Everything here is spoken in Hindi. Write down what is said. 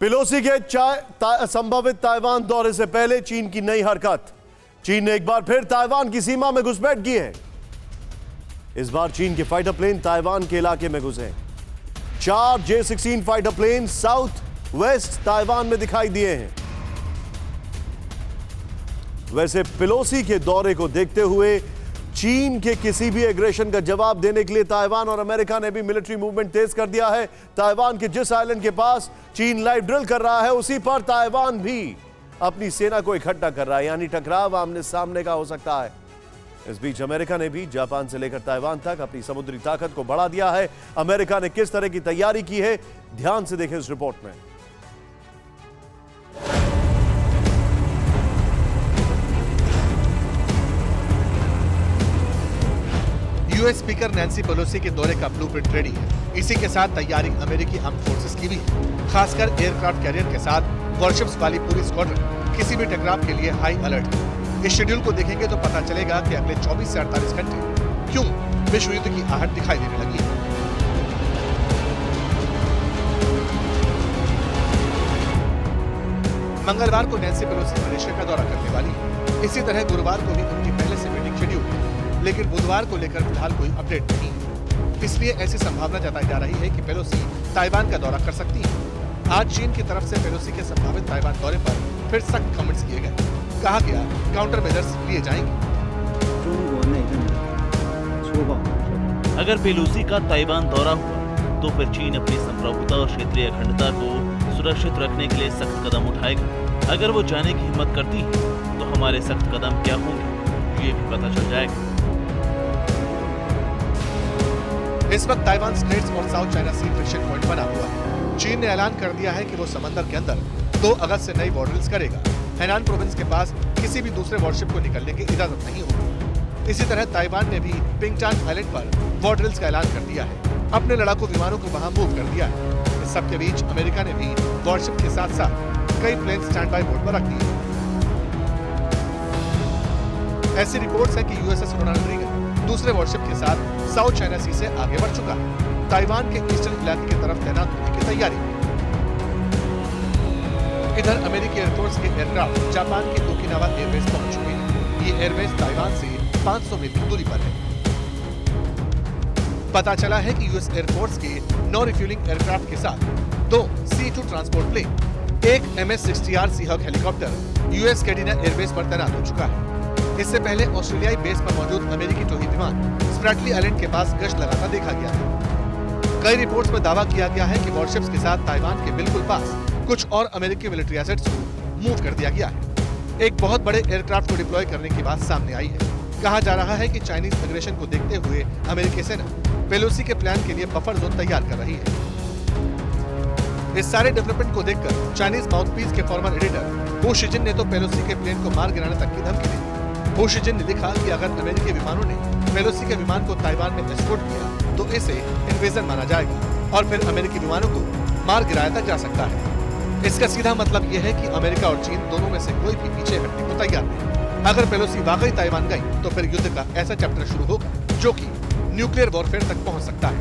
पेलोसी के संभावित ताइवान दौरे से पहले चीन की नई हरकत। चीन ने एक बार फिर ताइवान की सीमा में घुसपैठ की है। इस बार चीन के फाइटर प्लेन ताइवान के इलाके में घुसे। 4 J-16 fighter plane south west Taiwan में दिखाई दिए हैं। वैसे पेलोसी के दौरे को देखते हुए चीन के किसी भी एग्रेशन का जवाब देने के लिए ताइवान और अमेरिका ने भी मिलिट्री मूवमेंट तेज कर दिया है। ताइवान के जिस आइलैंड के पास चीन लाइव ड्रिल कर रहा है, उसी पर ताइवान भी अपनी सेना को इकट्ठा कर रहा है, यानी टकराव आमने सामने का हो सकता है। इस बीच अमेरिका ने भी जापान से लेकर ताइवान तक अपनी समुद्री ताकत को बढ़ा दिया है। अमेरिका ने किस तरह की तैयारी की है, ध्यान से देखें इस रिपोर्ट में। यूएस स्पीकर नैन्सी पेलोसी के दौरे का ब्लूप्रिंट रेडी है। इसी के साथ तैयारी अमेरिकी आर्म्ड फोर्सेस की भी है। खासकर एयरक्राफ्ट कैरियर के साथ वॉरशिप्स वाली पूरी स्क्वाड्रन किसी भी टकराव के लिए हाई अलर्ट है। इस शेड्यूल को देखेंगे तो पता चलेगा कि अगले 24 से 48 घंटे क्यों विश्व युद्ध की आहट दिखाई देने लगी है। मंगलवार को नैन्सी पेलोसी मलेशिया का दौरा करने वाली है। इसी तरह गुरुवार को भी उनकी पहले से मीटिंग शेड्यूल है, लेकिन बुधवार को लेकर फिलहाल कोई अपडेट नहीं है। इसलिए ऐसी संभावना जताई जा रही है कि पेलोसी ताइवान का दौरा कर सकती है। आज चीन की तरफ से पेलोसी के संभावित ताइवान दौरे पर फिर सख्त कमेंट्स किए गए। कहा गया काउंटर मेजर्स लिए जाएंगे। अगर पेलोसी का ताइवान दौरा हुआ तो फिर चीन अपनी संप्रभुता और क्षेत्रीय अखंडता को सुरक्षित रखने के लिए सख्त कदम उठाएगा। अगर वो जाने की हिम्मत करती है तो हमारे सख्त कदम क्या होंगे, ये भी पता चल जाएगा। इस वक्त ताइवान स्ट्रेट्स और साउथ चाइना सी फ्रिक्शन पॉइंट बना हुआ है। चीन ने ऐलान कर दिया है कि वो समंदर के अंदर 2 अगस्त से नई वॉरड्रिल्स करेगा। हैनान प्रोविंस के पास किसी भी दूसरे वॉरशिप को निकलने की इजाजत नहीं होगी। इसी तरह ताइवान ने भी पिंगचान आइलैंड पर वॉरड्रिल्स का ऐलान कर दिया है। अपने लड़ाकू विमानों को वहां मूव कर दिया है। इस सबके बीच अमेरिका ने भी वॉरशिप के साथ साथ कई प्लेन स्टैंड बाय मोड पर रख दिए। ऐसी रिपोर्ट्स है कि यूएसएस रोनाल्ड रीगन दूसरे वॉरशिप के साथ साउथ चाइना सी से आगे बढ़ चुका है। ताइवान के ईस्टर्न इलाके की तरफ तैनात होने की तैयारी। इधर अमेरिकी एयरफोर्स के एयरक्राफ्ट जापान के ओकिनावा एयरबेस पहुंच चुके हैं। ये एयरबेस ताइवान से 500 मील की दूरी पर है। पता चला है कि यूएस एयरफोर्स के 9 रिफ्यूलिंग एयरक्राफ्ट के साथ 2 C-2 ट्रांसपोर्ट प्लेन, एक MS-60R Seahawk helicopter US Kadena airbase पर तैनात हो चुका है। इससे पहले ऑस्ट्रेलियाई बेस पर मौजूद अमेरिकी टोही विमान स्प्रैटली आइलैंड के पास गश्त लगाता देखा गया है। कई रिपोर्ट्स में दावा किया गया है कि वॉरशिप्स के साथ ताइवान के बिल्कुल पास कुछ और अमेरिकी मिलिट्री एसेट्स को मूव कर दिया गया है। एक बहुत बड़े एयरक्राफ्ट को डिप्लॉय करने की बात सामने आई है। कहा जा रहा है कि चाइनीज एग्रेशन को देखते हुए अमेरिकी सेना पेलोसी के प्लान के लिए बफर जोन तैयार कर रही है। इस सारे डेवलपमेंट को देखकर चाइनीज माउथपीस के फॉर्मर एडिटर हू शिजिन ने तो पेलोसी के प्लेन को मार गिराने तक की धमकी दी। हू शिजिन ने लिखा कि अगर अमेरिकी विमानों ने पेलोसी के विमान को ताइवान में एस्कॉर्ट किया तो इसे इन्वेजन माना जाएगा और फिर अमेरिकी विमानों को मार गिराया तक जा सकता है। इसका सीधा मतलब यह है कि अमेरिका और चीन दोनों में से कोई भी पीछे हटने को तैयार नहीं। अगर पेलोसी वाकई ताइवान गई तो फिर युद्ध का ऐसा चैप्टर शुरू होगा जो कि न्यूक्लियर वॉरफेयर तक पहुंच सकता है।